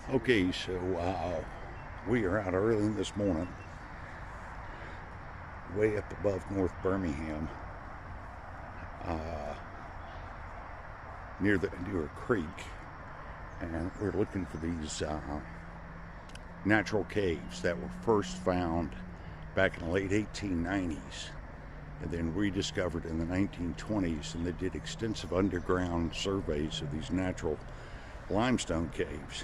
Okay, so we are out early this morning, way up above North Birmingham, uh, near a creek, and we're looking for these natural caves that were first found back in the late 1890s, and then rediscovered in the 1920s. And they did extensive underground surveys of these natural limestone caves.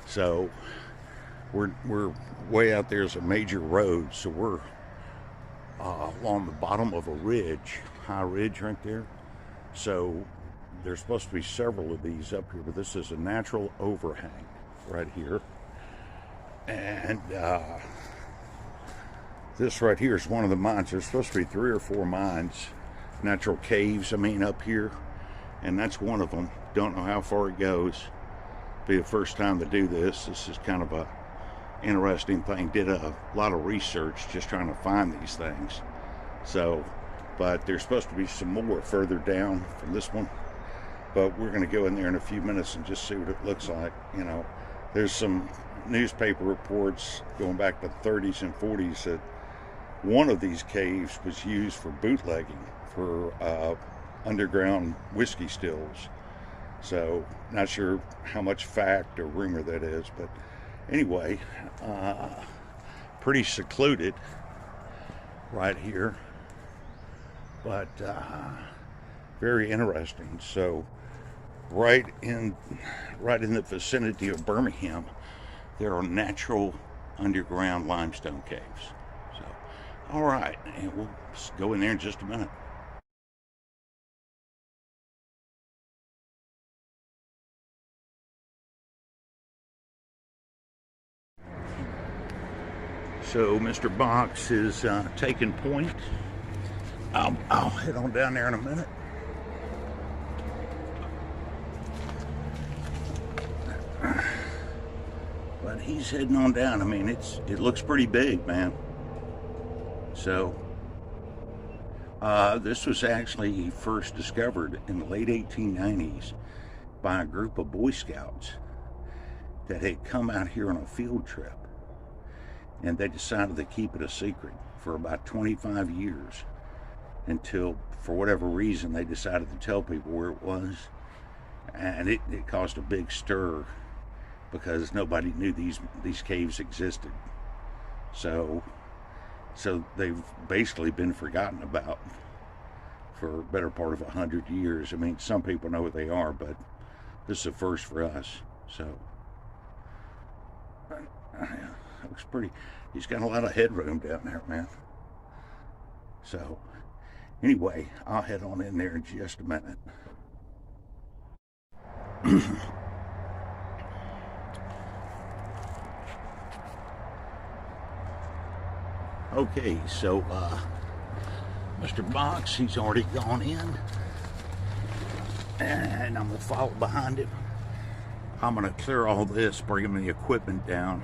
So we're way out there. Is a major road, so we're along the bottom of a ridge, high ridge right there. So there's supposed to be several of these up here, but this is a natural overhang right here. And this right here is one of the mines. There's supposed to be 3 or 4 mines, natural caves, up here. And that's one of them. Don't know how far it goes. Be the first time to do this. This is kind of a interesting thing. Did a lot of research just trying to find these things. So, but there's supposed to be some more further down from this one. But we're going to go in there in a few minutes and just see what it looks like. There's some newspaper reports going back to the 30s and 40s that one of these caves was used for bootlegging for underground whiskey stills. So, not sure how much fact or rumor that is, but anyway, pretty secluded right here, but very interesting. So, right in the vicinity of Birmingham, there are natural underground limestone caves. So, all right, and we'll go in there in just a minute. So Mr. Box is taking point. I'll head on down there in a minute. But he's heading on down. It looks pretty big, man. So this was actually first discovered in the late 1890s by a group of Boy Scouts that had come out here on a field trip. And they decided to keep it a secret for about 25 years until, for whatever reason, they decided to tell people where it was. And it caused a big stir because nobody knew these caves existed. So they've basically been forgotten about for a better part of 100 years. Some people know what they are, but this is a first for us. So looks pretty. He's got a lot of headroom down there, man. So, anyway, I'll head on in there in just a minute. Okay, so Mr. Box, he's already gone in, and I'm gonna follow behind him. I'm gonna clear all this, bring the equipment down,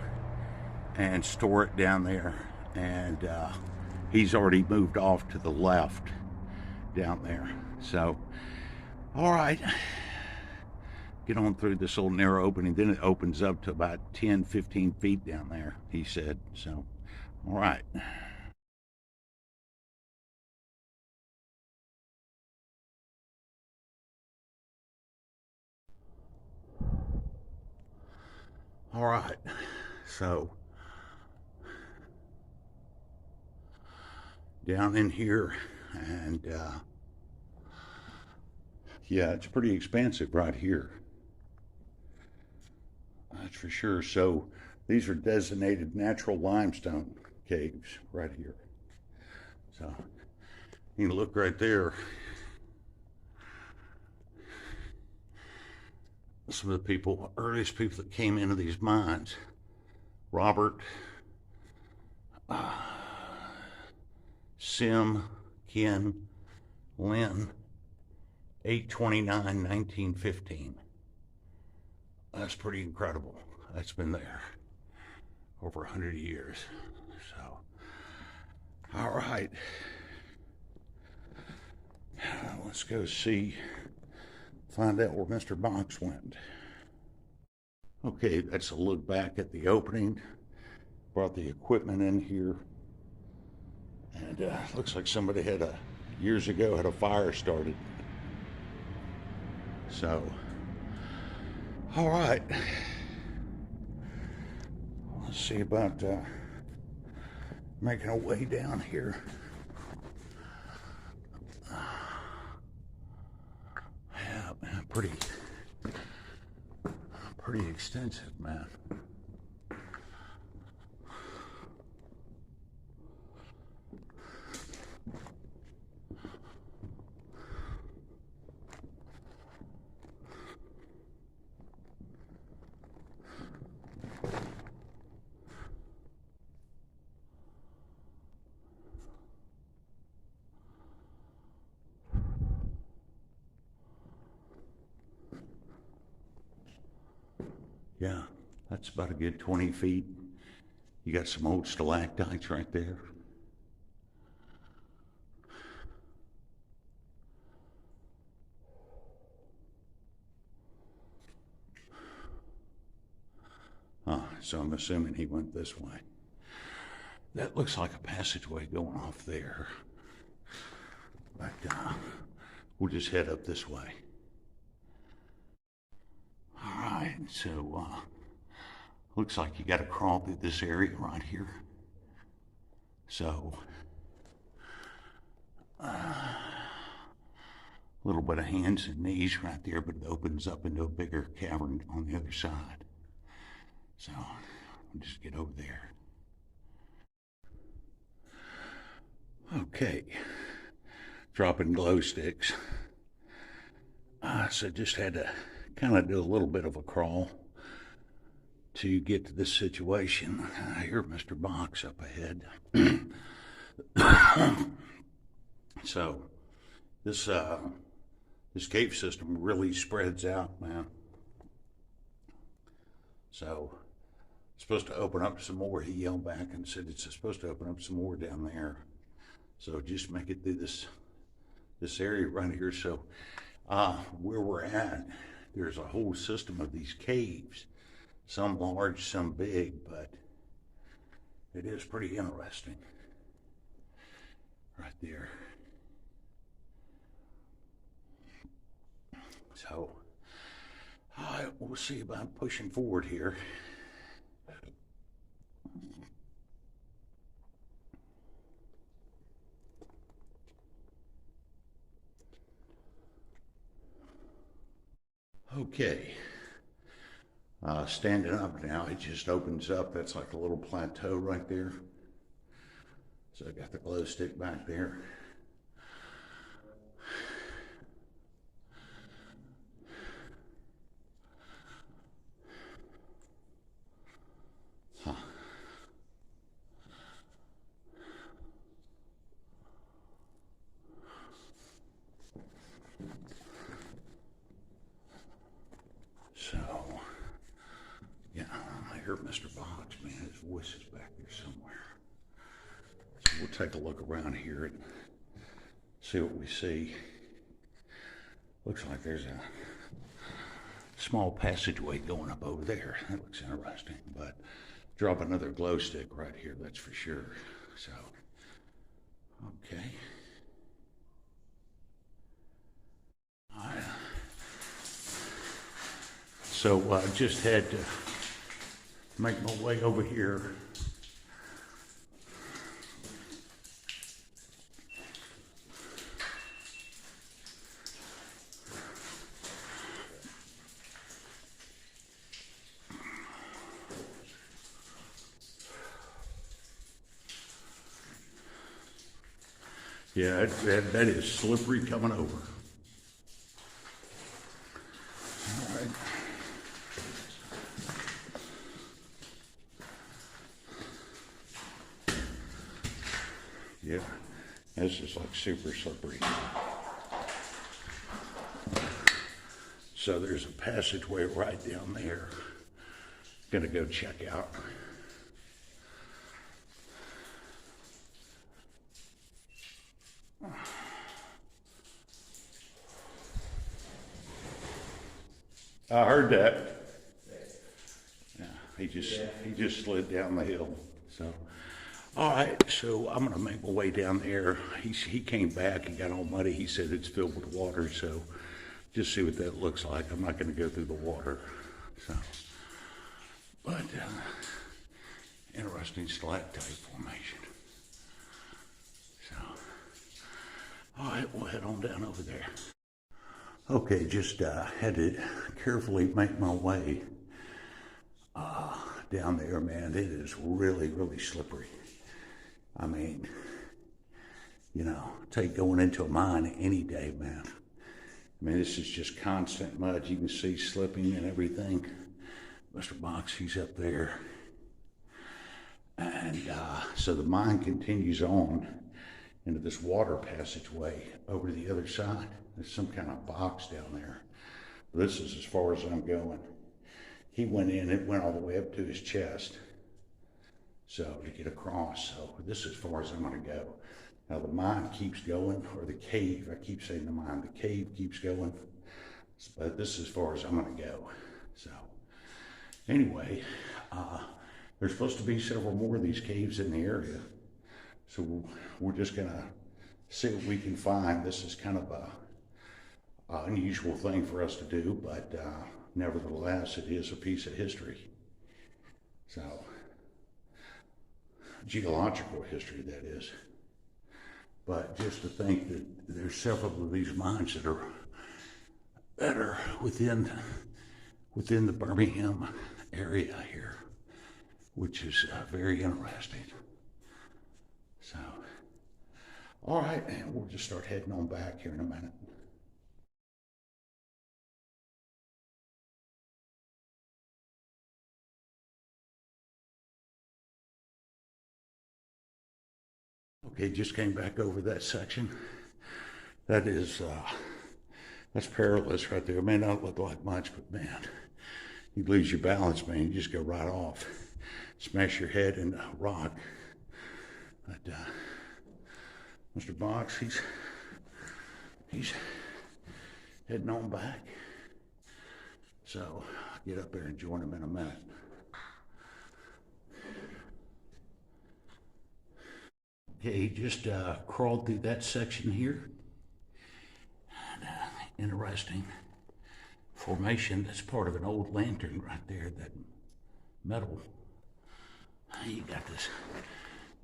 and store it down there. And he's already moved off to the left down there. So, all right, get on through this little narrow opening. Then it opens up to about 10-15 feet down there, he said. So, all right. All right, so down in here, and yeah, it's pretty expansive right here. That's for sure. So these are designated natural limestone caves right here. So you can look right there. Some of the earliest people that came into these mines: Robert, Sim, Ken, Lynn, 8/29/1915. That's pretty incredible. That's been there over 100 years. So, all right. Let's go find out where Mr. Box went. Okay, that's a look back at the opening. Brought the equipment in here. And looks like somebody years ago had a fire started. So, all right. Let's see about making our way down here. Yeah, man, pretty extensive, man. Yeah, that's about a good 20 feet. You got some old stalactites right there. So I'm assuming he went this way. That looks like a passageway going off there. But we'll just head up this way. All right, so looks like you got to crawl through this area right here. So a little bit of hands and knees right there, but it opens up into a bigger cavern on the other side. So I'll just get over there. Okay, dropping glow sticks. So just had to kind of do a little bit of a crawl to get to this situation. I hear Mr. Box up ahead. So this cave system really spreads out, man. So it's supposed to open up some more. He yelled back and said it's supposed to open up some more down there. So just make it through this area right here. So where we're at, there's a whole system of these caves, some large, some big, but it is pretty interesting right there. So we'll see about pushing forward here. Okay, standing up now, it just opens up. That's like a little plateau right there. So I got the glow stick back there. So, yeah, I hear Mr. Box, man, his voice is back there somewhere. So we'll take a look around here and see what we see. Looks like there's a small passageway going up over there. That looks interesting, but drop another glow stick right here, that's for sure. So, okay. So I just had to make my way over here. Yeah, that is slippery coming over. All right. Yeah, this is like super slippery. So there's a passageway right down there. Gonna go check out. I heard that. He just slid down the hill. So, all right. So I'm gonna make my way down there. He came back. He got all muddy. He said it's filled with water. So, just see what that looks like. I'm not gonna go through the water. So, but interesting stalactite formation. So, all right, we'll head on down over there. Okay, just had to carefully make my way down there, man. It is really, really slippery. I mean, you know, take going into a mine any day, man. I mean, this is just constant mud. You can see slipping and everything. Mr. Box, he's up there. And so the mine continues on into this water passageway over to the other side. There's some kind of box down there. This is as far as I'm going. He went in, it went all the way up to his chest. So to get across, so this is as far as I'm gonna go. Now the mine keeps going, or the cave, I keep saying the mine, the cave keeps going. But this is as far as I'm gonna go. So anyway, there's supposed to be several more of these caves in the area. So we're just gonna see what we can find. This is kind of a unusual thing for us to do, but nevertheless, it is a piece of history. So, geological history, that is. But just to think that there's several of these mines that are within the Birmingham area here, which is very interesting. So, all right, and we'll just start heading on back here in a minute. Okay, just came back over that section. That is, that's perilous right there. It may not look like much, but man, you lose your balance, man. You just go right off. Smash your head into a rock. But Mr. Box, he's heading on back. So I'll get up there and join him in a minute. Okay, he just crawled through that section here. And, interesting formation. That's part of an old lantern right there, that metal. You got this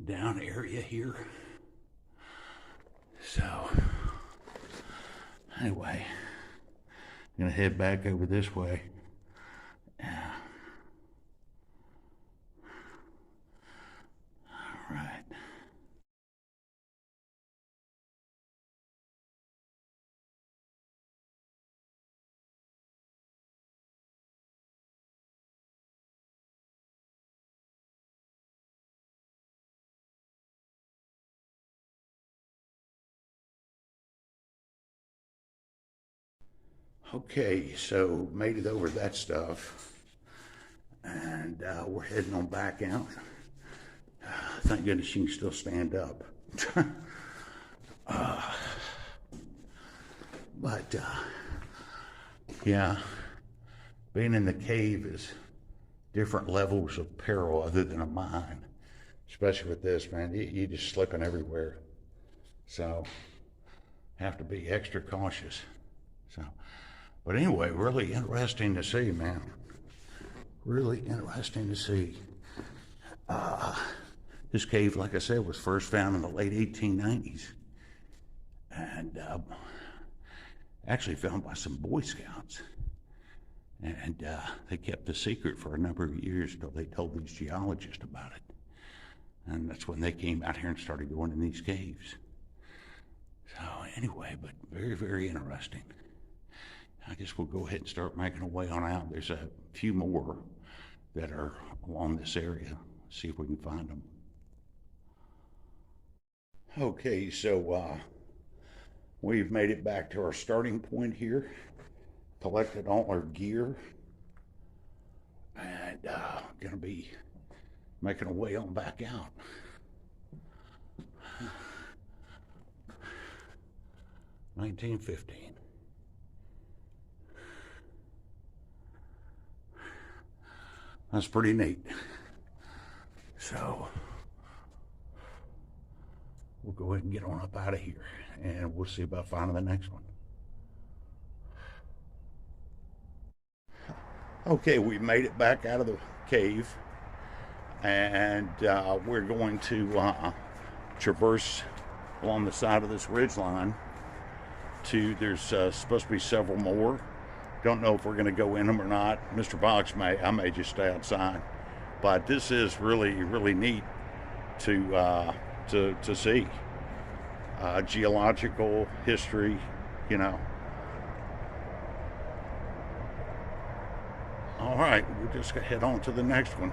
down area here. So, anyway, I'm gonna head back over this way. Yeah. All right. Okay, so made it over that stuff, and we're heading on back out. Thank goodness you can still stand up. But yeah, being in the cave is different levels of peril other than a mine, especially with this, man. You just slipping everywhere, so have to be extra cautious. So. But anyway, really interesting to see, man. Really interesting to see. This cave, like I said, was first found in the late 1890s. And actually found by some Boy Scouts. And they kept the secret for a number of years until they told these geologists about it. And that's when they came out here and started going in these caves. So anyway, but very, very interesting. I guess we'll go ahead and start making our way on out. There's a few more that are along this area. See if we can find them. Okay, so we've made it back to our starting point here. Collected all our gear. And gonna be making our way on back out. $19.15. That's pretty neat. So we'll go ahead and get on up out of here, and we'll see about finding the next one. Okay, we made it back out of the cave, and we're going to traverse along the side of this ridge line to, there's supposed to be several more. Don't know if we're going to go in them or not. Mr. Box may, I may just stay outside. But this is really, really neat to see. Geological history, you know. All right, we'll just head on to the next one.